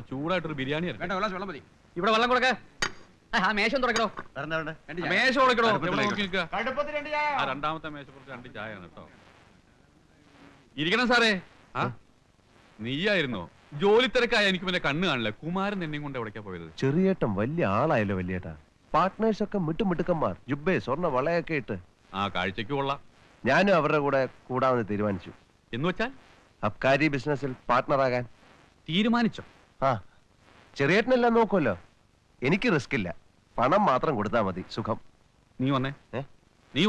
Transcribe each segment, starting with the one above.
അവിടെ ചൂടായിട്ടൊരു ബിരിയാണി വെള്ളം മതി. ഇവിടെ വെള്ളം കൊടുക്കേ. ആ മേശ തുറക്കണോ, മേശ കൊടുക്കണോ. ആ രണ്ടാമത്തെ മേശപ്പുറത്ത് 2 ചായയാണ് കേട്ടോ. ഇരിക്കണം സാറേ. ആ നീയായിരുന്നോ? ജോലി തിരക്കായ എനിക്ക് പിന്നെ കണ്ണ് കാണില്ല. കുമാരൻ എന്നെയും കൊണ്ട് എവിടേക്കാ പോയത്? ചെറിയേട്ടൻ വലിയ ആളായല്ലോ വലിയേട്ടാ. പാർട്ട്നേഴ്സ് ഒക്കെ മിട്ടുമിട്ടുക്കന്മാർ, ജുബേ സ്വർണ്ണ വളയൊക്കെ ഇട്ട്. ആ കാഴ്ചക്ക് കൊള്ളാം. ഞാനും അവരുടെ കൂടെ കൂടാമെന്ന് തീരുമാനിച്ചു. എന്ന് വെച്ചാൽ അബ്കാരി ബിസിനസ്സിൽ പാർട്ട്ണറാകാൻ തീരുമാനിച്ചോ? ആ, ചെറിയേട്ടനെല്ലാം നോക്കുമല്ലോ. എനിക്ക് റിസ്ക് ഇല്ല, പണം മാത്രം കൊടുത്താൽ മതി. സുഖം. നീ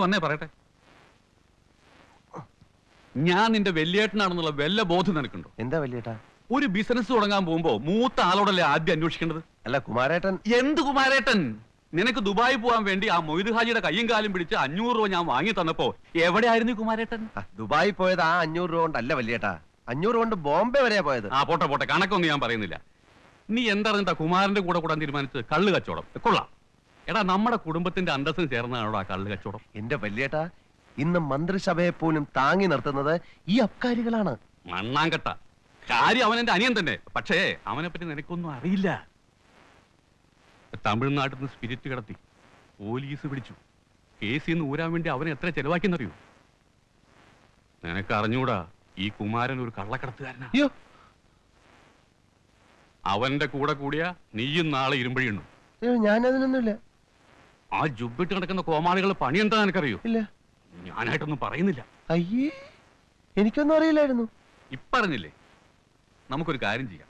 വന്നേ പറയട്ടെ. ഞാൻ നിന്റെ വലിയേട്ടനാണെന്നുള്ള വല്ല ബോധം നിനക്കുണ്ടോ? എന്താ വലിയേട്ടാ? ഒരു ബിസിനസ് തുടങ്ങാൻ പോകുമ്പോ മൂത്ത ആളോടല്ലേ ആദ്യം അന്വേഷിക്കേണ്ടത്? അല്ല കുമാരേട്ടൻ. എന്ത് കുമാരേട്ടൻ? നിനക്ക് ദുബായി പോകാൻ വേണ്ടി ആ മൊയ്ത് ഹാജിയുടെ കയ്യും കാലും പിടിച്ച് 500 രൂപ ഞാൻ വാങ്ങി തന്നപ്പോ എവിടെയായിരുന്നു കുമാരേട്ടൻ? ദുബായി പോയത് ആ 500 രൂപ കൊണ്ടല്ല വലിയേട്ടാ. 500 കൊണ്ട് ബോംബെ വരെയാ പോയത്. ആ പോട്ടെ പോട്ടെ, കണക്കൊന്നും ഞാൻ പറയുന്നില്ല. നീ എന്താ കുമാരന്റെ കൂടെ കൂടാൻ തീരുമാനിച്ചത്? കള്ള് കച്ചവടം. കൊള്ളാം. എടാ, നമ്മുടെ കുടുംബത്തിന്റെ അന്തസ്സിന് ചേർന്നതാണോ ആ കള്ള് കച്ചവടം? എന്റെ വലിയേട്ടാ, ഇന്ന് മന്ത്രിസഭയെ പോലും താങ്ങി നിർത്തുന്നത് ഈ അബ്കാരികളാണ്. മണ്ണാങ്കട്ട കാര്യം. അവൻ എന്റെ അനിയൻ തന്നെ. പക്ഷേ അവനെ പറ്റി നിനക്കൊന്നും അറിയില്ല. തമിഴ്നാട്ടിൽ നിന്ന് സ്പിരിറ്റ് കടത്തി പോലീസ് പിടിച്ചു. കേസിൽ നിന്ന് ഊരാൻ വേണ്ടി അവനെ എത്ര ചെലവാക്കിയെന്നറിയൂ? നിനക്ക് അറിഞ്ഞൂടാ, ഈ കുമാരൻ ഒരു കള്ളക്കടത്തുകാരനാ. അവന്റെ കൂടെ കൂടിയ നീയും നാളെ ഇരുമ്പഴിയുണ്ടു. ഞാനതിനൊന്നുമില്ല. ആ ജുബിട്ട് കിടക്കുന്ന കോമാളികൾ പണി എന്താ നിനക്കറിയോ? ഇല്ല, ഞാനായിട്ടൊന്നും പറയുന്നില്ല. അയ്യേ, എനിക്കൊന്നും അറിയില്ലായിരുന്നു. ഇപ്പറഞ്ഞില്ലേ? നമുക്കൊരു കാര്യം ചെയ്യാം.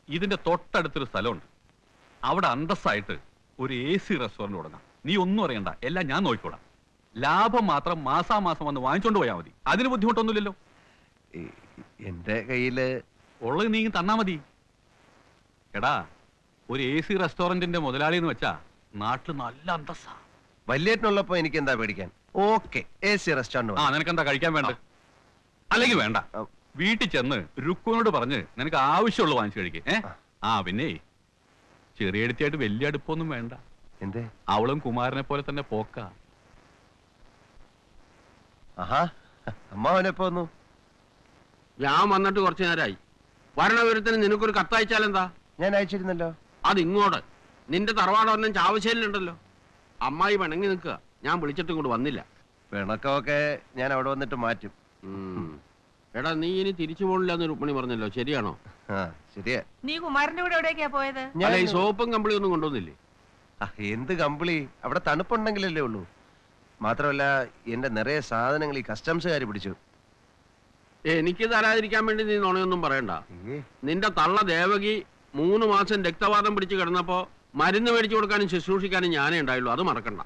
ഇതിന്റെ തൊട്ടടുത്തൊരു സ്ഥലമുണ്ട്. അവിടെ അന്തസ്സായിട്ട് ഒരു AC റെസ്റ്റോറന്റ് തുടങ്ങാം. നീ ഒന്നും അറിയണ്ട, എല്ലാം ഞാൻ നോക്കിക്കോളാം. ലാഭം മാത്രം മാസാമാസം വന്ന് വാങ്ങിച്ചോണ്ട് പോയാൽ മതി. അതിന് ബുദ്ധിമുട്ടൊന്നുമില്ലല്ലോ. എന്റെ കയ്യില് ഉള്ളത് നീ തന്നാ മതി. എടാ, ഒരു AC റെസ്റ്റോറന്റിന്റെ മുതലാളി എന്ന് വെച്ചാ നാട്ടിൽ നല്ല അന്തസ്സാ. വലിയേട്ടനുള്ളപ്പോ എനിക്ക് എന്താ പേടിക്കാൻ? Okay, AC restaurant. ആ, നിനക്കെന്താ കഴിക്കാൻ വേണ്ട? അല്ലെങ്കിൽ വേണ്ട, വീട്ടിൽ ചെന്ന് രുക്കുവിനോട് പറഞ്ഞ് നിനക്ക് ആവശ്യമുള്ള വാങ്ങിച്ചു കഴിക്കേ. പിന്നെ ചെറിയ അടുത്തായിട്ട് വലിയ അടുപ്പൊന്നും വേണ്ട. എന്തേ? അവളും കുമാരനെ പോലെ തന്നെ പോക്ക. ആഹാ, അമ്മാവനെപ്പോ വന്നു? ഞാൻ വന്നിട്ട് കുറച്ചു നേരമായി. വരണവിവരത്തിന് നിനക്കൊരു കത്തയച്ചാലെന്താ? ഞാൻ അയച്ചിരുന്നല്ലോ. അത് ഇങ്ങോട്ട്. നിന്റെ തറവാടൊന്നും ചാവശ്ശേരിലുണ്ടല്ലോ. അമ്മായി പിണങ്ങി നിൽക്കുക. ഞാൻ വിളിച്ചിട്ട് ഇങ്ങോട്ട് വന്നില്ല. പിണക്കമൊക്കെ ഞാൻ അവിടെ വന്നിട്ട് മാറ്റും. എടാ, നീ ഇനി തിരിച്ചു പോണില്ലെന്ന് രുക്മിണി പറഞ്ഞല്ലോ, ശരിയാണോ? ശരിയാ. നീ കുമാരന്റെ കൂടെ എവിടേക്കാ പോയത്? അല്ല, ഈ സോപ്പും കമ്പിളി ഒന്നും കൊണ്ടുവന്നില്ലേ? എന്ത് കമ്പിളി? അവിടെ തണുപ്പുണ്ടെങ്കിലല്ലേ ഉള്ളൂ. മാത്രമല്ല, എന്റെ നിറയെ സാധനങ്ങൾ ഈ കസ്റ്റംസുകാർ പിടിച്ചു. എനിക്ക് തരാതിരിക്കാൻ വേണ്ടി നീ നുണയൊന്നും പറയണ്ട. നിന്റെ തള്ള ദേവകി 3 മാസം രക്തവാദം പിടിച്ച് കിടന്നപ്പോ മരുന്ന് മേടിച്ചു കൊടുക്കാനും ശുശ്രൂഷിക്കാനും ഞാനേ ഉണ്ടായുള്ളൂ. അത് മറക്കണ്ട.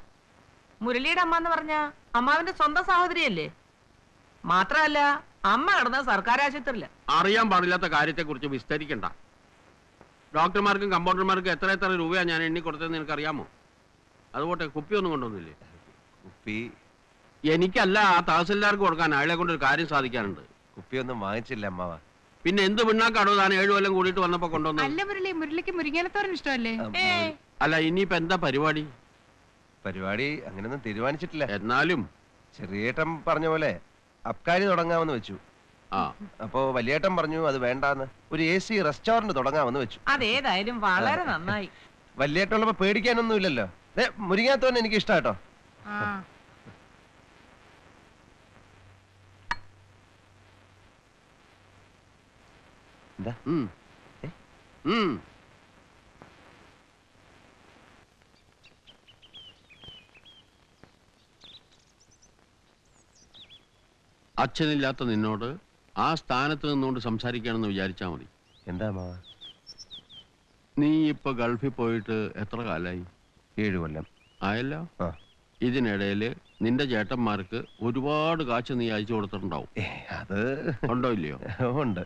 മുരളിയുടെ അമ്മ എന്ന് പറഞ്ഞ അമ്മാവിന്റെ സ്വന്തം സഹോദരിയല്ലേ? മാത്രമല്ല, അമ്മ കിടന്ന സർക്കാർ ആശുപത്രിയില്ല. അറിയാൻ പാടില്ലാത്ത കാര്യത്തെ കുറിച്ച് വിസ്തരിക്കണ്ട. ഡോക്ടർമാർക്കും കമ്പൗണ്ടർമാർക്കും എത്ര രൂപയാ ഞാൻ എണ്ണി കൊടുത്തതെന്ന് നിനക്കറിയാമോ? അതുപോട്ടെ, കുപ്പിയൊന്നും കൊണ്ടുവന്നില്ലേ? കുപ്പി എനിക്കല്ല, ആ തഹസിൽദാർക്ക് കൊടുക്കാൻ. അയാളെ കൊണ്ടൊരു കാര്യം സാധിക്കാനുണ്ട്. കുപ്പിയൊന്നും വാങ്ങിച്ചില്ല അമ്മാവ. പിന്നെ എന്ത് പിണ്ണാക്കാടോ താൻ 7 കൊല്ലം കൂടിയിട്ട് വന്നപ്പോ കൊണ്ടുവന്നത്? അല്ല മുരളി, മുരളിക്ക് മുരിങ്ങാലത്തോരൻ ഇഷ്ടമല്ലേ? അല്ല, ഇനിയിപ്പോ എന്താ പരിപാടി? പരിപാടി അങ്ങനെയൊന്നും തീരുമാനിച്ചിട്ടില്ല. എന്നാലും ചെറിയേട്ടൻ പറഞ്ഞ പോലെ അബ്കാരി തുടങ്ങാമെന്ന് വെച്ചു. അപ്പോ വലിയേട്ടൻ പറഞ്ഞു അത് വേണ്ടാന്ന്. ഒരു AC റെസ്റ്റോറന്റ് തുടങ്ങാമെന്ന് വെച്ചു. അതേതായാലും വളരെ നന്നായി. വലിയേട്ടുള്ളപ്പോ പേടിക്കാനൊന്നും ഇല്ലല്ലോ. മുരിങ്ങാത്തോരൻ എനിക്ക് ഇഷ്ടാട്ടോ. എന്താ? അച്ഛനില്ലാത്ത നിന്നോട് ആ സ്ഥാനത്ത് നിന്നുകൊണ്ട് സംസാരിക്കുകയാണെന്ന് വിചാരിച്ചാ മതി. എന്താ മാവ? നീ ഇപ്പൊ ഗൾഫിൽ പോയിട്ട് എത്ര കാലായി? 7 കൊല്ലം ആയല്ലോ. ഇതിനിടയില് നിന്റെ ചേട്ടന്മാർക്ക് ഒരുപാട് കാശ് നീ അയച്ചു കൊടുത്തിട്ടുണ്ടാവും. അത് ഉണ്ടോ ഇല്ലയോ? ഉണ്ട്.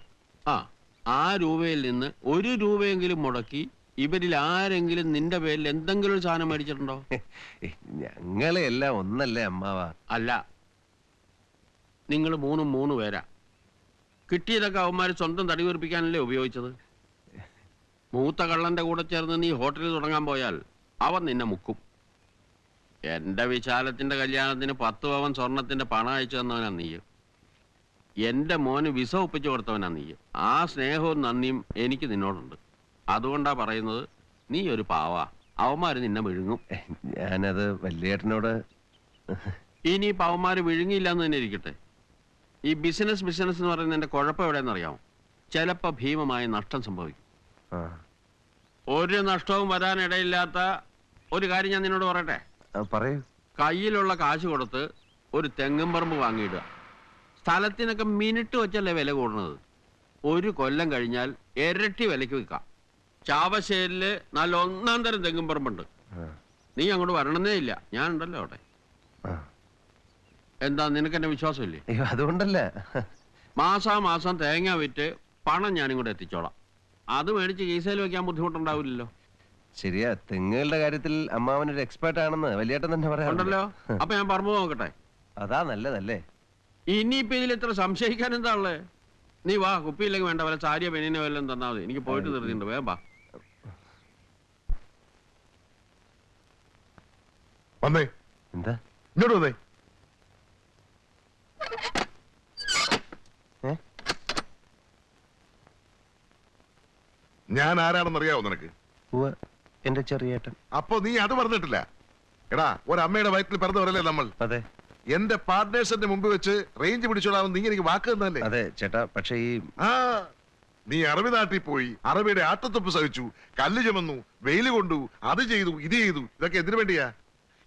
ആ രൂപയിൽ നിന്ന് 1 രൂപയെങ്കിലും മുടക്കി ഇവരിൽ ആരെങ്കിലും നിന്റെ പേരിൽ എന്തെങ്കിലും ഒരു സാധനം മേടിച്ചിട്ടുണ്ടോ? ഞങ്ങളെ എല്ലാം ഒന്നല്ലേ അമ്മാവ? അല്ല, നിങ്ങൾ 3 പേരാ. കിട്ടിയതൊക്കെ അവന്മാര് സ്വന്തം തടി വീർപ്പിക്കാനല്ലേ ഉപയോഗിച്ചത്. മൂത്ത കള്ളന്റെ കൂടെ ചേർന്ന് നീ ഹോട്ടലിൽ തുടങ്ങാൻ പോയാൽ അവൻ നിന്നെ മുക്കും. എന്റെ വിശാലത്തിന്റെ കല്യാണത്തിന് 10 പവൻ സ്വർണത്തിന്റെ പണം അയച്ചു തന്നവനാ നീ. എന്റെ മോന് വിസ ഒപ്പിച്ചു കൊടുത്തവനാ നീ. ആ സ്നേഹവും നന്ദിയും എനിക്ക് നിന്നോടുണ്ട്. അതുകൊണ്ടാ പറയുന്നത് നീ ഒരു പാവ, അവന്മാര് നിന്നെ വിഴുങ്ങും. ഞാനത് വല്യേട്ടനോട് ഇനി അവന്മാര് വിഴുങ്ങിയില്ല എന്ന് തന്നെ ഇരിക്കട്ടെ. ഈ ബിസിനസ് എന്ന് പറയുന്നതിന്റെ കുഴപ്പം എവിടെയെന്നറിയാമോ? ചിലപ്പോ ഭീമമായ നഷ്ടം സംഭവിക്കും. ആ, ഒരു നഷ്ടവും വരാനിടയില്ലാത്ത ഒരു കാര്യം ഞാൻ നിന്നോട് പറയട്ടെ. പറയൂ. കയ്യിലുള്ള കാശ് കൊടുത്ത് ഒരു തെങ്ങും പറമ്പ് വാങ്ങിയിടുക. സ്ഥലത്തിനൊക്കെ മിനിറ്റ് വെച്ചല്ലേ വില കൂടുന്നത്. ഒരു കൊല്ലം കഴിഞ്ഞാൽ ഇരട്ടി വിലയ്ക്ക് വിൽക്കാം. ചാവശ്ശേരില് നല്ല ഒന്നാം തരം തെങ്ങും പറമ്പുണ്ട്. നീ അങ്ങോട്ട് വരണമെന്നേ ഇല്ല, ഞാൻ ഉണ്ടല്ലോ അവിടെ. ആ. എന്താ നിനക്ക് എന്നെ വിശ്വാസമില്ലേ? അയ്യോ, അതുകൊണ്ടല്ല. മാസാമാസം തേങ്ങ വിറ്റ് പണം ഞാനും കൂടെ എത്തിച്ചോളാം. അത് മേടിച്ച് കീസയിൽ വെക്കാൻ ബുദ്ധിമുട്ടുണ്ടാവില്ലല്ലോ. ശരിയാ, തെങ്ങുകളുടെ കാര്യത്തിൽ അമ്മാവനൊരു എക്സ്പേർട്ട് ആണെന്ന് വലിയേട്ടൻ തന്നെ ഉണ്ടല്ലോ. പറയാറുണ്ടല്ലോ. അപ്പൊ ഞാൻ പറമ്പ് നോക്കട്ടെ. അതാ നല്ലതല്ലേ. ഇനിയിപ്പോ ഇതിൽ ഇത്ര സംശയിക്കാൻ എന്താ ഉള്ളേ? നീ വാ, കുപ്പിയില്ലെങ്കിൽ വേണ്ട, വല്ല സാരിയോ പെണ്ണിനോ വല്ലതും തന്നാ മതി. എനിക്ക് പോയിട്ട് തീർത്തിട്ടുണ്ട്, വേഗം വാ. വന്നേ, എന്താ? ഇങ്ങോട്ട് വന്നേ. ഏ? ഞാൻ ആരാണെന്നറിയാവോ നിനക്ക്? ഉവ്വ്, എന്റെ ചെറിയേട്ടൻ. അപ്പൊ നീ അത് പറഞ്ഞിട്ടില്ല. എടാ, ഒരമ്മയുടെ വയറ്റിൽ പിറന്നവരല്ലേ നമ്മൾ. അതെ എന്റെ പാർട്ട്നേഴ്സിന്റെ മുമ്പ് വെച്ച് റേഞ്ച് പിടിച്ചോളാമെന്ന് നീ എനിക്ക് വാക്ക് തന്നല്ലേ? അതെ ചേട്ടാ, പക്ഷെ ഈ ആ, നീ അറബി നാട്ടിൽ പോയി അറബിയുടെ ആട്ടത്തൊപ്പ് സഹിച്ചു, കല്ല് ചുമന്നു, വെയില് കൊണ്ടു, അത് ചെയ്തു, ഇത് ചെയ്തു. ഇതൊക്കെ എന്തിനു വേണ്ടിയാ?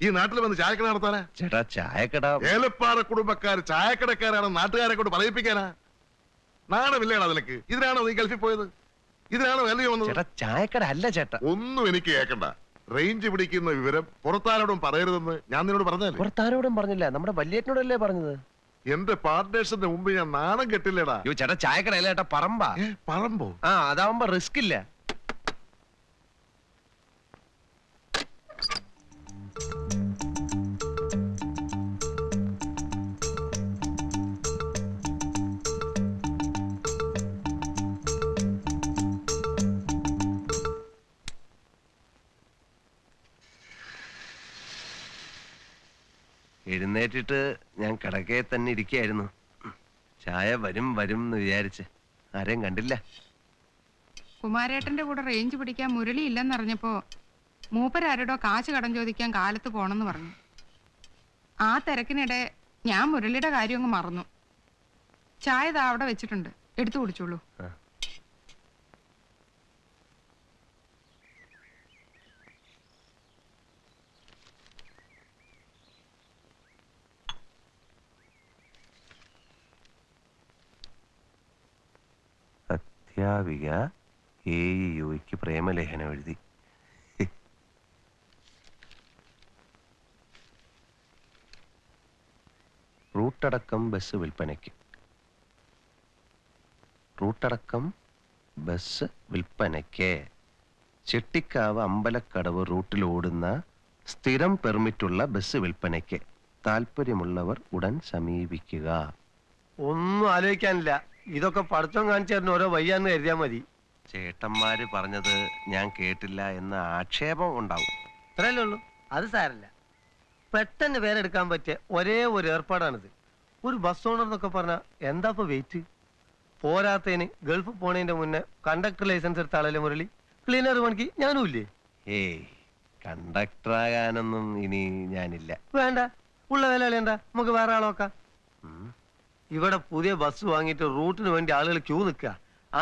ഈ നാട്ടിൽ വന്ന് ചായക്കട നടത്താനാ? ചേട്ടാ, ചായക്കട. ഏലപ്പാറ കുടുംബക്കാർ ചായക്കടക്കാരാണ് നാട്ടുകാരെ കൊണ്ട് പറയിപ്പിക്കാനാ? നാണമില്ലേടാ നിനക്ക്? ഇതിനാണോ നീ ഗൾഫിൽ പോയത്? ഇതിനാണോ കല്ല് ചുമന്നത്? ചേട്ടാ, ചായക്കട അല്ല ചേട്ടാ. ഒന്നും എനിക്ക് കേൾക്കണ്ട. റേഞ്ച് പിടിക്കുന്ന വിവരം പുറത്താരോടും പറയരുതെന്ന് ഞാൻ നിന്നോട് പറഞ്ഞല്ലേ? പുറത്താരോടും പറഞ്ഞില്ല, നമ്മുടെ വല്യേട്ടനോടല്ലേ പറഞ്ഞത്. എന്റെ പാർട്ട്നേഴ്സിന്റെ മുമ്പ് ഞാൻ നാണം കെട്ടില്ലടാ. അയ്യോ ചേട്ടാ, ചായക്കട അല്ല ചേട്ടാ, പറമ്പാ. പറമ്പോ? ആ, അതാവുമ്പോ റിസ്ക് ഇല്ല. എഴുന്നേറ്റിട്ട് ഞാൻ കിടക്കയെ തന്നെ ഇരിക്കുകയായിരുന്നു. ചായ വരും വരും എന്ന് വിചാരിച്ച് ആരെയും കണ്ടില്ല. കുമാരേട്ടന്റെ കൂടെ റേഞ്ച് പിടിക്കാൻ മുരളി ഇല്ലെന്നറിഞ്ഞപ്പോ മൂപ്പരാരോടോ കാശ് കടം ചോദിക്കാൻ കാലത്ത് പോണെന്ന് പറഞ്ഞു. ആ തിരക്കിനിടെ ഞാൻ മുരളിയുടെ കാര്യം അങ്ങ് മറന്നു. ചായ ദാ അവിടെ വെച്ചിട്ടുണ്ട്, എടുത്തു കുടിച്ചോളൂ. അധ്യാപിക AEOയ്ക്ക് പ്രേമലേഖനം എഴുതി. റൂട്ടടക്കം ബസ് വിൽപ്പനയ്ക്ക്. റൂട്ടടക്കം ബസ് വിൽപ്പനയ്ക്ക്. ചെട്ടിക്കാവ് അമ്പലക്കടവ് റൂട്ടിൽ ഓടുന്ന സ്ഥിരം പെർമിറ്റുള്ള ബസ് വിൽപ്പനയ്ക്ക്. താല്പര്യമുള്ളവർ ഉടൻ സമീപിക്കുക. ഒന്നും ആലോചിക്കാനില്ല. ഇതൊക്കെ പഠിത്തം കാണിച്ചു ഓരോ വയ്യാന്ന് കരുതിയാ മതി. ചേട്ടന്മാര് പറഞ്ഞത് ഞാൻ കേട്ടില്ല എന്ന ആക്ഷേപം ഉണ്ടാവും. ഇത്രയല്ലേ ഉള്ളൂ, അത് സാരല്ല. പെട്ടെന്ന് പേരെടുക്കാൻ പറ്റിയ ഒരേ ഒരു ഏർപ്പാടാണിത്. ഒരു ബസ് ഓണർ എന്നൊക്കെ പറഞ്ഞാൽ എന്താ ഇപ്പൊ വെയിറ്റ്? പോരാത്തതിന് ഗൾഫ് പോണതിന്റെ മുന്നേ കണ്ടക്ടർ ലൈസൻസ് എടുത്ത ആളല്ലേ മുരളി? ക്ലീനർ പണിക്ക് ഞാനും ഇല്ലേ? ഏയ്, കണ്ടക്ടറാകാനൊന്നും ഇനി ഞാനില്ല. വേണ്ട, ഉള്ള വില എന്താ, നമുക്ക് വേറെ ആളെ നോക്കാം. ഇവിടെ പുതിയ ബസ് വാങ്ങിയിട്ട് റൂട്ടിന് വേണ്ടി ആളുകൾ ക്യൂ നിൽക്കുക.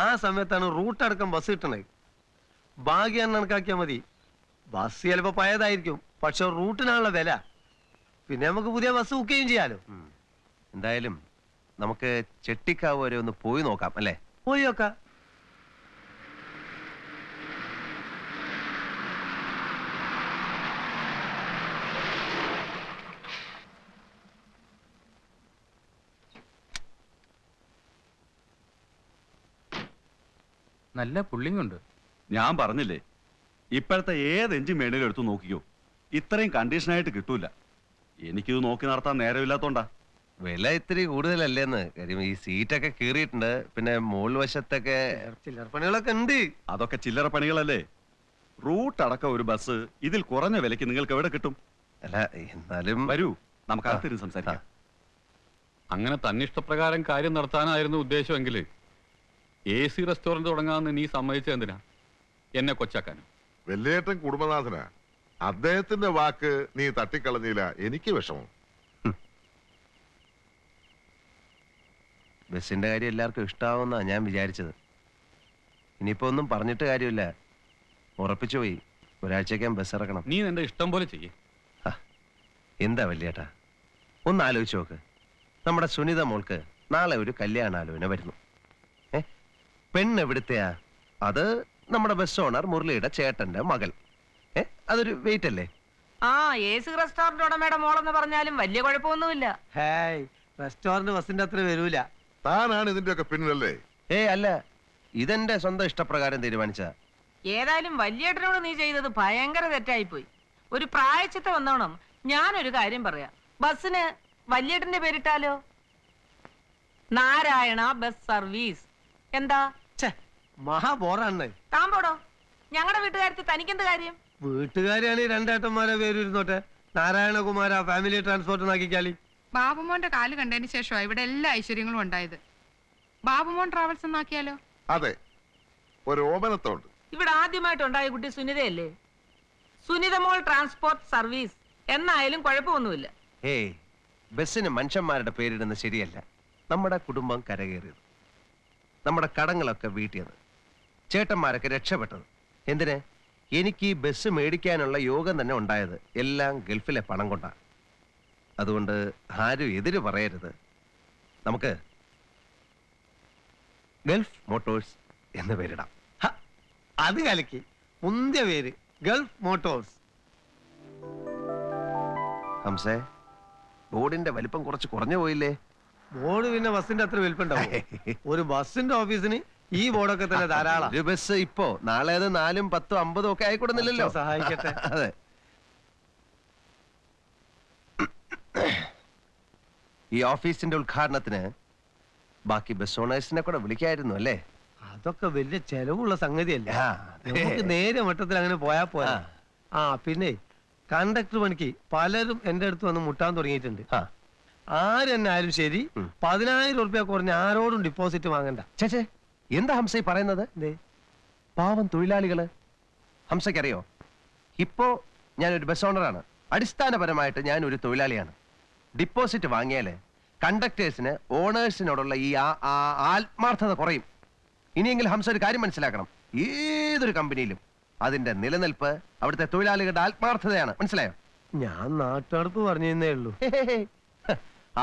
ആ സമയത്താണ് റൂട്ട് അടക്കം ബസ് കിട്ടണത്. ഭാഗ്യം കണക്കാക്കിയാൽ മതി. ബസ് ചിലപ്പോ പഴയതായിരിക്കും, പക്ഷെ റൂട്ടിനാണുള്ള വില. പിന്നെ നമുക്ക് പുതിയ ബസ് ബുക്ക് ചെയ്യുകയും ചെയ്യാലോ. എന്തായാലും നമുക്ക് ചെട്ടിക്കാവ് വരെ ഒന്ന് പോയി നോക്കാം അല്ലേ? പോയി നോക്കാം. നല്ല പുള്ളിങ് ഉണ്ട്. ഞാൻ പറഞ്ഞില്ലേ, ഇപ്പോഴത്തെ ഏത് എഞ്ചിൻ വേണേലും എടുത്തു നോക്കിക്കോ, ഇത്രയും കണ്ടീഷനായിട്ട് കിട്ടൂല. എനിക്കിത് നോക്കി നടത്താൻ നേരമില്ലാത്തോണ്ടാ. വില ഇത്തിരി കൂടുതലല്ലേന്ന്. കാര്യം ഈ സീറ്റൊക്കെ കീറിയിട്ടുണ്ട്, പിന്നെ മോൾ വശത്തൊക്കെ ചില്ലറ പണികളൊക്കെ ഉണ്ട്. അതൊക്കെ ചില്ലറ പണികളല്ലേ. റൂട്ട് അടക്കം ഒരു ബസ് ഇതിൽ കുറഞ്ഞ വിലക്ക് നിങ്ങൾക്ക് എവിടെ കിട്ടും? അല്ല, എന്നാലും വരൂ, നമുക്ക് അകത്തിരുന്ന് സംസാരിക്കാം. അങ്ങനെ തന്നിഷ്ടപ്രകാരം കാര്യം നടത്താനായിരുന്നു ഉദ്ദേശമെങ്കിൽ AC റെസ്റ്റോറന്റ് തുടങ്ങാമെന്ന് നീ സമ്മതിച്ചത് എന്തിനാ? എന്നെ കൊച്ചാക്കാനും. വെല്ലേട്ടൻ കുടുംബനാഥനാ. അദ്ദേഹത്തിന്റെ വാക്ക് നീ തട്ടിക്കളഞ്ഞില്ല, എനിക്ക് വിഷമം. ബസ്സിന്റെ കാര്യം എല്ലാവർക്കും ഇഷ്ടാവുന്നാ ഞാൻ വിചാരിച്ചത്. ഇനിയിപ്പോ ഒന്നും പറഞ്ഞിട്ട് കാര്യമില്ല. ഉറപ്പിച്ചു പോയി, ഒരാഴ്ചയ്ക്കകം ബസ് ഇറക്കണം. നീ നിന്റെ ഇഷ്ടം പോലെ ചെയ്യേ. എന്താ വല്യേട്ടാ, ഒന്ന് ആലോചിച്ച് നോക്ക്. നമ്മുടെ സുനിത മോൾക്ക് നാളെ ഒരു കല്യാണാലോചന വരുന്നു. പെണ്ണ് എവിടുത്തെയാ? അത് നമ്മുടെ ബസ് ഓണർ മുരളിയുടെ ചേട്ടന്റെ മകൾ. അതൊരു വെയിറ്റ് അല്ലേ? ആ ഏസി റെസ്റ്റോറന്റ് ഉടമയുടെ മോളെന്ന് പറഞ്ഞാലും വലിയ കുഴപ്പമൊന്നുമില്ല. ഹായ്, റെസ്റ്റോറന്റ് ബസിന്റെ അത്ര വരൂല. താനാണ് ഇതിന്റെയൊക്കെ പിന്നിലല്ലേ? അല്ല, ഇതെന്റെ സ്വന്തം ഇഷ്ടപ്രകാരം തീരുമാനിച്ച. ഏതായാലും വല്യേട്ടനോട് നീ ചെയ്തത് ഭയങ്കര തെറ്റായിപ്പോയി. ഒരു പ്രായച്ചിത്ത വന്നോണം ഞാനൊരു കാര്യം പറയാം. ബസ്സിന് വല്യേട്ടന്റെ പേരിട്ടാലോ? Narayana bus service. എന്താ? മഹാ ബോറാണ്. താൻ പോടോ. ഞങ്ങളുടെ വീട്ടുകാരത്തി തനിക്കെന്ത് കാര്യം? വീട്ടുകാരാണ് ഈ രണ്ടേട്ടന്മാരെ പേര് ഇരുന്നോട്ടെ. നാരായണകുമാര ഫാമിലി ട്രാൻസ്പോർട്ട് ആക്കിക്കാലി. ബാബുമോന്റെ കാല് കണ്ടതിന് ശേഷമാണ് ഇവിടെ എല്ലാ ഐശ്വര്യങ്ങളും ഉണ്ടായത്. ബാബുമോൻ ട്രാവൽസ് എന്നാക്കിയാലോ? അതെ, ഒരു ഓമനത്തോണ്ട്. ഇവിടെ ആദ്യമായിട്ടുണ്ടായ കുട്ടി സുനിതയല്ലേ? സുനിതമോൾ ട്രാൻസ്പോർട്ട് സർവീസ് എന്നായാലും കുഴപ്പമൊന്നുമില്ല. ബസ്സിന് മനുഷ്യന്മാരുടെ പേരിടുന്നത് ശരിയല്ല. നമ്മുടെ കുടുംബം കരകയറിയത്, നമ്മുടെ കടങ്ങളൊക്കെ വീട്ടിയത്, ചേട്ടന്മാരൊക്കെ രക്ഷപ്പെട്ടത്. എന്തിന്? എനിക്ക് ഈ ബസ് മേടിക്കാനുള്ള യോഗം തന്നെ ഉണ്ടായത് എല്ലാം ഗൾഫിലെ പണം കൊണ്ടാണ്. അതുകൊണ്ട് ആരും എതിര് പറയരുത്. നമുക്ക് ഗൾഫ് മോട്ടോഴ്സ് എന്ന് പേരിടാം. അത് കലക്കി. മുന്തിയ പേര് ഗൾഫ് മോട്ടോഴ്സ്. ഹംസേ, ബോർഡിന്റെ വലിപ്പം കുറച്ച് കുറഞ്ഞു പോയില്ലേ? ബോർഡ് പിന്നെ ബസിന്റെ അത്ര വലിപ്പുണ്ടാവും. ഒരു ബസിന്റെ ഓഫീസിന് ഈ ബോർഡൊക്കെ തന്നെ ധാരാളം. ഒരു ബസ് ഇപ്പോ നാളെ അത് 4, 10, 50 ഒക്കെ ആയിക്കൊടുന്നില്ലല്ലോ. സഹായിക്കട്ടെ. അതെ. ഈ ഓഫീസിന്റെ ഉദ്ഘാടനത്തിന് ബാക്കി ബസ് ഓണേഴ്സിനെ കൂടെ വിളിക്കായിരുന്നു അല്ലേ? അതൊക്കെ വലിയ ചെലവുള്ള സംഗതിയല്ല. അതെ. നമുക്ക് നേരെ മട്ടത്തിൽ അങ്ങനെ പോയാ പോരാ. പിന്നെ കണ്ടക്ടർ പണിക്ക് പലരും എന്റെ അടുത്ത് വന്ന് മുട്ടാൻ തുടങ്ങിയിട്ടുണ്ട്. ആരെന്നെ ആയാലും ശരി 10,000 ഉറുപ്പ്യ കുറഞ്ഞ ആരോടും ഡിപ്പോസിറ്റ് വാങ്ങണ്ട. ചേച്ചേ, എന്താ ഹംസ പറയുന്നത്? പാവം തൊഴിലാളികള്. ഹംസയ്ക്കറിയോ, ഇപ്പോ ഞാനൊരു ബസ് ഓണറാണ്. അടിസ്ഥാനപരമായിട്ട് ഞാൻ ഒരു തൊഴിലാളിയാണ്. ഡിപ്പോസിറ്റ് വാങ്ങിയാല് കണ്ടക്ടേഴ്സിന് ഓണേഴ്സിനോടുള്ള ഈ ആത്മാർത്ഥത കുറയും. ഇനിയെങ്കിലും ഹംസ ഒരു കാര്യം മനസ്സിലാക്കണം. ഏതൊരു കമ്പനിയിലും അതിന്റെ നിലനിൽപ്പ് അവിടുത്തെ തൊഴിലാളികളുടെ ആത്മാർത്ഥതയാണ്. മനസ്സിലായോ? ഞാൻ നാട്ടടുപ്പ് പറഞ്ഞേ ഉള്ളൂ.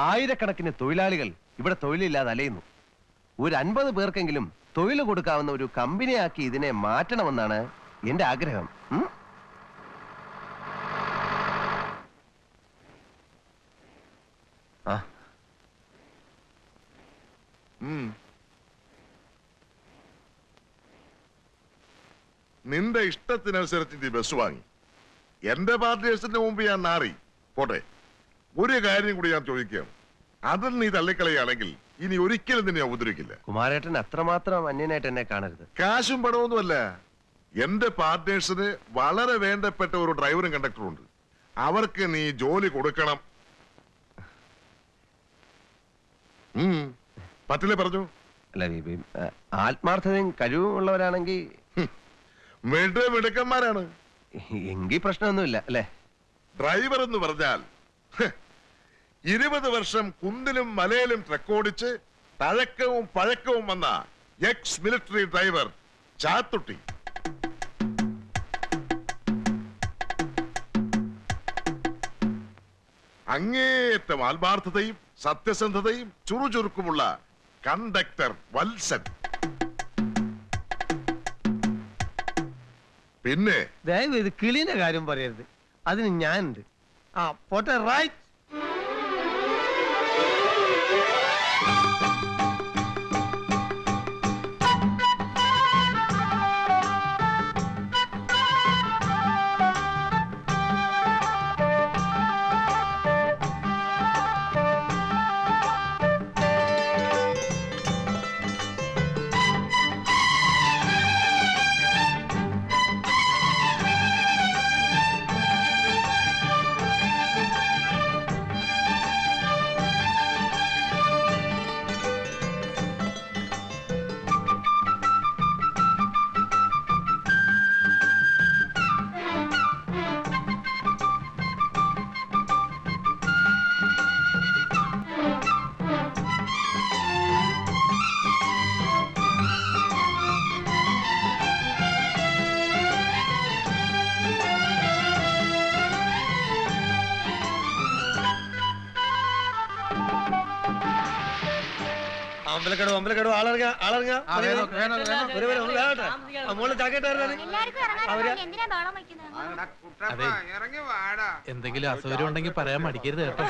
ആയിരക്കണക്കിന് തൊഴിലാളികൾ ഇവിടെ തൊഴിലില്ലാതെ അലയുന്നു. ഒരു 50 പേർക്കെങ്കിലും തൊഴിൽ കൊടുക്കാവുന്ന ഒരു കമ്പനിയാക്കി ഇതിനെ മാറ്റണമെന്നാണ് എന്റെ ആഗ്രഹം. നിന്റെ ഇഷ്ടത്തിനനുസരിച്ച് നീ ബസ് വാങ്ങി. എന്റെ പാർട്ടിയേഴ്സിന്റെ മുമ്പ് ഞാൻ നാറി പോട്ടെ. ഒരു കാര്യം കൂടി ഞാൻ ചോദിക്കുകയാണ്. അതിൽ നീ തള്ളിക്കളയാണെങ്കിൽ ഇനി ഒരിക്കലും നിന്നെ ഉപദ്രവിക്കില്ല. കുമാരേട്ടൻ അത്രമാത്രം അന്യനായിട്ട് എന്നെ കാണരുത്. കാശും പണമൊന്നുമല്ല. എന്റെ പാർട്ട്നേഴ്സിന് വളരെ വേണ്ടപ്പെട്ട ഒരു ഡ്രൈവറും കണ്ടക്ടറും ഉണ്ട്. അവർക്ക് നീ ജോലി കൊടുക്കണം. പറ്റില്ലേ പറഞ്ഞു? അല്ല, ആത്മാർത്ഥതയും കഴിവും ഉള്ളവരാണെങ്കിൽ മിടുക്കന്മാരാണ്. എങ്കിൽ പ്രശ്നമൊന്നുമില്ല അല്ലേ? ഡ്രൈവർ എന്ന് പറഞ്ഞാൽ 20 വർഷം കുന്നിലും മലയിലും ട്രക്കോടിച്ച് തഴക്കവും പഴക്കവും വന്ന എക്സ് മിലിറ്ററി ഡ്രൈവർ ചാത്തുട്ടി. അങ്ങേയറ്റം ആത്മാർത്ഥതയും സത്യസന്ധതയും ചുറുചുറുക്കുമുള്ള കണ്ടക്ടർ വത്സൻ. പിന്നെ ദയവ് ഇത് കിളിന്റെ കാര്യം പറയരുത്. അതിന് ഞാനുണ്ട്. പോട്ടെ. റൈറ്റ്. അമ്പലക്കടവ് ആളിറങ്ങ മോളെ ചാക്കേട്ടായിരുന്നു എന്തെങ്കിലും അസൗകര്യം ഉണ്ടെങ്കിൽ പറയാൻ മടിക്കരുത് കേട്ടോ.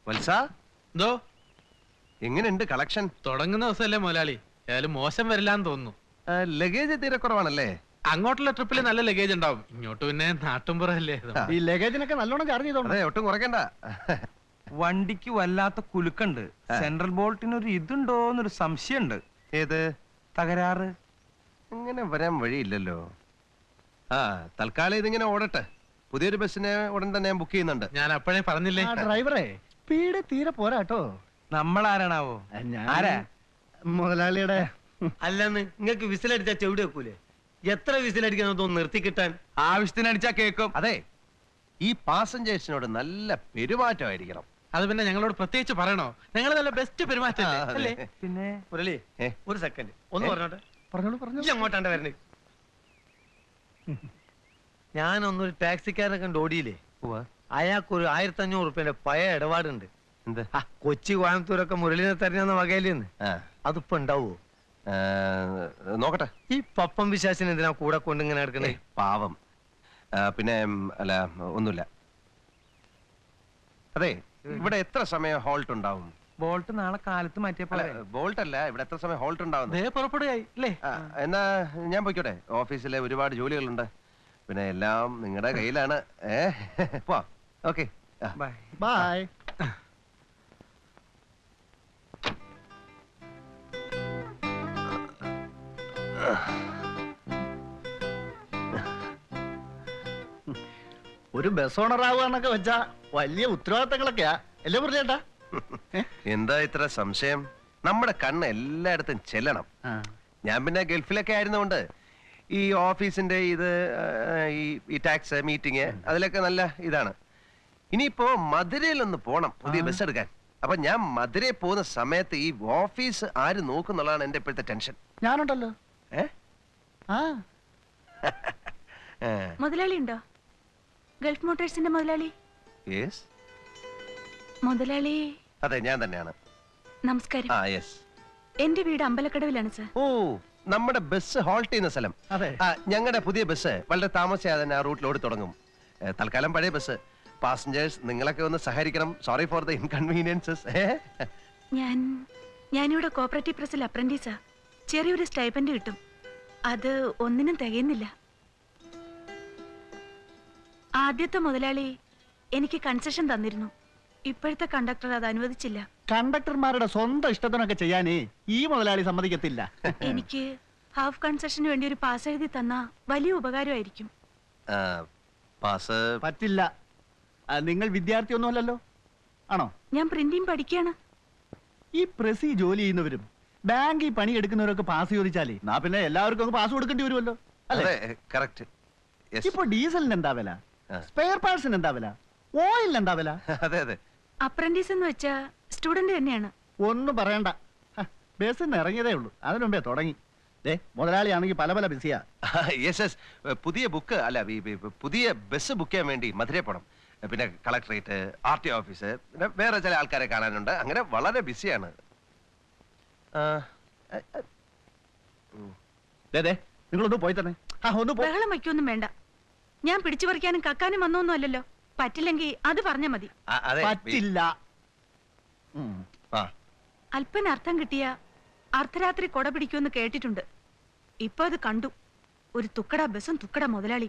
വത്സ, എന്തോ എങ്ങനെയുണ്ട് കളക്ഷൻ? തുടങ്ങുന്ന ദിവസമല്ലേ മുതലാളി, ഏതായാലും മോശം വരില്ലാന്ന് തോന്നുന്നു. ലഗേജ് തീരെ കുറവാണല്ലേ? അങ്ങോട്ടുള്ള ട്രിപ്പിൽ നല്ല ലഗേജ് ഉണ്ടാവും, ഇങ്ങോട്ട് പിന്നെ നാട്ടുംപുറല്ലേ. ഈ ലഗേജിനൊക്കെ നല്ലോണം ചാർജ് ചെയ്തോ. അതെ, ഒട്ടും കുറയ്ക്കണ്ട. വണ്ടിക്ക് വല്ലാത്ത കുലുക്കുണ്ട്. സെൻട്രൽ ബോൾട്ടിന് ഒരു ഇതുണ്ടോന്നൊരു സംശയമുണ്ട്. ഏത് തകരാറ്? ഇങ്ങനെ വരാൻ വഴിയില്ലല്ലോ. തൽക്കാലം ഇതിങ്ങനെ ഓടട്ടെ. പുതിയൊരു ബസ്സിനെ ഉടൻ തന്നെ ബുക്ക് ചെയ്യുന്നുണ്ട്. ഞാൻ അപ്പോഴേ പറഞ്ഞില്ലേ. ഡ്രൈവറെ സ്പീഡ് തീരെ പോരാട്ടോ. നമ്മളാരാണാവോ? ആരാ? മുതലാളിയുടെ. അല്ലെന്ന് നിങ്ങൾക്ക് വിസിലടിച്ചാ ചെവിടി വെക്കൂലേ? എത്ര വിസിലടിക്കാൻ തോന്നുന്നു നിർത്തി കിട്ടാൻ? ആവശ്യത്തിനടിച്ചാ കേക്കും. അതെ, ഈ പാസഞ്ചേഴ്സിനോട് നല്ല പെരുമാറ്റമായിരിക്കണം. അത് പിന്നെ ഞങ്ങളോട് പ്രത്യേകിച്ച് പറയണോ? ഞങ്ങൾ നല്ല ബെസ്റ്റ് പെരുമാറ്റം അല്ലേ? പിന്നെ മുരളി ഒരു സെക്കൻഡ് ഒന്ന് പറഞ്ഞോട്ടെ. പറഞ്ഞോളൂ. അങ്ങോട്ടാണ്ട് വരണേ. ഞാനൊന്നൊരു ടാക്സിക്കാരനെ കണ്ട് ഓടിയില്ലേ, അയാൾക്കൊരു 1500 റുപ്യന്റെ പഴയ ഇടപാടുണ്ട്. എന്ത്? കൊച്ചി കോയമ്പത്തൂരൊക്കെ മുരളിനെ തരുന്ന വകയിലെന്ന്. അതിപ്പോ ഉണ്ടാവോ? നോക്കട്ടെ. ഈ പപ്പം വിശ്വാസിന് എന്തിനാ കൂടെ കൊണ്ട് ഇങ്ങനെ എടുക്കണേ? പാവം. പിന്നെ അല്ല, ഒന്നുമില്ല. അതെ, ഇവിടെ എത്ര സമയം ഹോൾട്ട് ഉണ്ടാവും? ബോൾട്ട് നാളെ കാലത്ത് മാറ്റിയപ്പോ. ബോൾട്ട് അല്ല, ഇവിടെ എത്ര സമയം ഹോൾട്ട് ഉണ്ടാവും? പുറപ്പെടുകയായി അല്ലേ? എന്നാ ഞാൻ പോയിക്കോട്ടെ. ഓഫീസിലെ ഒരുപാട് ജോലികളുണ്ട്, പിന്നെ എല്ലാം നിങ്ങളുടെ കയ്യിലാണ്. പോ. Okay, bye. ഒരു ബസ് ഓണർ ആവുകയെന്നൊക്കെ വെച്ചാ വലിയ ഉത്തരവാദിത്തങ്ങളൊക്കെയാ അല്ലേ പറഞ്ഞേട്ടാ? എന്താ ഇത്ര സംശയം? നമ്മുടെ കണ്ണ് എല്ലായിടത്തും ചെല്ലണം. ഞാൻ പിന്നെ ഗൾഫിലൊക്കെ ആയിരുന്നോണ്ട് ഈ ഓഫീസിന്റെ ഇത് ഈ ടാക്സ് മീറ്റിംഗ് അതിലൊക്കെ നല്ല ഇതാണ്. ഇനിയിപ്പോ മധുരയിലൊന്ന് പോണം പുതിയ ബസ് എടുക്കാൻ. അപ്പൊ ഞാൻ മധുരയിൽ പോകുന്ന സമയത്ത് ഈ ഓഫീസ് ആര് നോക്കുന്നുള്ളതാണ് എന്റെ ഇപ്പോഴത്തെ ടെൻഷൻ. ഞാനുണ്ടല്ലോ. മുതലാളി ഉണ്ടോ? ഗൾഫ് മോട്ടോഴ്സിന്റെ മുതലാളി? യെസ്, മുതലാളി. അതെ, ഞാൻ തന്നെയാണ്. നമസ്കാരം. യെസ്. എന്റെ വീട് അമ്പലക്കടവിലാണ് സർ. ഓ, നമ്മുടെ ബസ് ഹോൾട്ട് ചെയ്യുന്ന സ്ഥലം. ഞങ്ങളുടെ പുതിയ ബസ് വളരെ താമസിയാതെ തന്നെ ആ റൂട്ടിൽ ഓടി തുടങ്ങും. തൽക്കാലം പഴയ ബസ്. പാസഞ്ചേഴ്സ് നിങ്ങളൊക്കെ ഒന്ന് സഹകരിക്കണം. Sorry for the inconveniences. ഞാനിവിടെ കോപ്പറേറ്റീവ് പ്രസിൽ അപ്രന്റീസാ. ചെറിയൊരു സ്റ്റൈപ്പൻഡ് കിട്ടും, അത് ഒന്നിനും തികയുന്നില്ല. ആദ്യത്തെ മുതലാളി എനിക്ക് കൺസെഷൻ തന്നിരുന്നു, ഇപ്പോഴത്തെ കണ്ടക്ടർ അത് അനുവദിച്ചില്ല. കണ്ടക്ടർമാരുടെ സ്വന്തം ഇഷ്ടത്തിനൊക്കെ ചെയ്യാനേ ഈ മുതലാളി സമ്മതിക്കത്തില്ല. എനിക്ക് ഹാഫ് കൺസെഷന് വേണ്ടി ഒരു പാസ് എഴുതി തന്നാ വലിയ ഉപകാരമായിരിക്കും. പാസ് പറ്റില്ല. നിങ്ങൾ വിദ്യാർത്ഥിയൊന്നുമല്ലല്ലോ, ആണോ? ഞാൻ പ്രിന്റിംഗ് പഠിക്കാണ്. ഈ പ്രസി ജോലി ചെയ്യുന്നവരും ബാങ്കിൽ പണി എടുക്കുന്നവരൊക്കെ പാസ് ചോദിച്ചാലേ നാ പിന്നെ എല്ലാവർക്കും പാസ് കൊടുക്കേണ്ടി വരുമല്ലോ, അല്ലേ? കറക്റ്റ്. ഇപ്പൊ ഡീസലിന് എന്താ വില? സ്പെയർ പാർട്സിന് എന്താ വില? ഓയിലിന് എന്താ വില? അതെ അതെ. അപ്രന്റീസ് എന്ന് വെച്ചാ സ്റ്റുഡന്റ് തന്നെയാണ്. ഒന്നും പറയണ്ട, ബസ്സിന് ഇറങ്ങിയതേ ഉള്ളൂ, അതിനു മുമ്പേ തുടങ്ങി. മുതലാളിയാണെങ്കിൽ പല പല ബിസിയാ. യെസ്, പുതിയ ബുക്ക് അല്ല, പുതിയ ബസ് ബുക്ക് ചെയ്യാൻ വേണ്ടി മധുരയിൽ പോണം. പിന്നെ കളക്ടറേറ്റ്, RTO ഓഫീസ്, പിന്നെ വേറെ ചില ആൾക്കാരെ കാണാനുണ്ട്. അങ്ങനെ വളരെ ബിസിയാണ്. നിങ്ങളൊന്ന് പോയി തന്നെ. ബഹളം വയ്ക്കൊന്നും വേണ്ട. ഞാൻ പിടിച്ചു പറിക്കാനും കക്കാനും വന്നൊന്നും അല്ലല്ലോ. പറ്റില്ലെങ്കിൽ അത് പറഞ്ഞ മതി. പറ്റില്ല. അല്പന അർത്ഥം കിട്ടിയ അർദ്ധരാത്രി കൊട പിടിക്കുമെന്ന് കേട്ടിട്ടുണ്ട്. ഇപ്പൊ അത് കണ്ടു. ഒരു തുക്കട ബസ്സും തുക്കട മുതലാളി.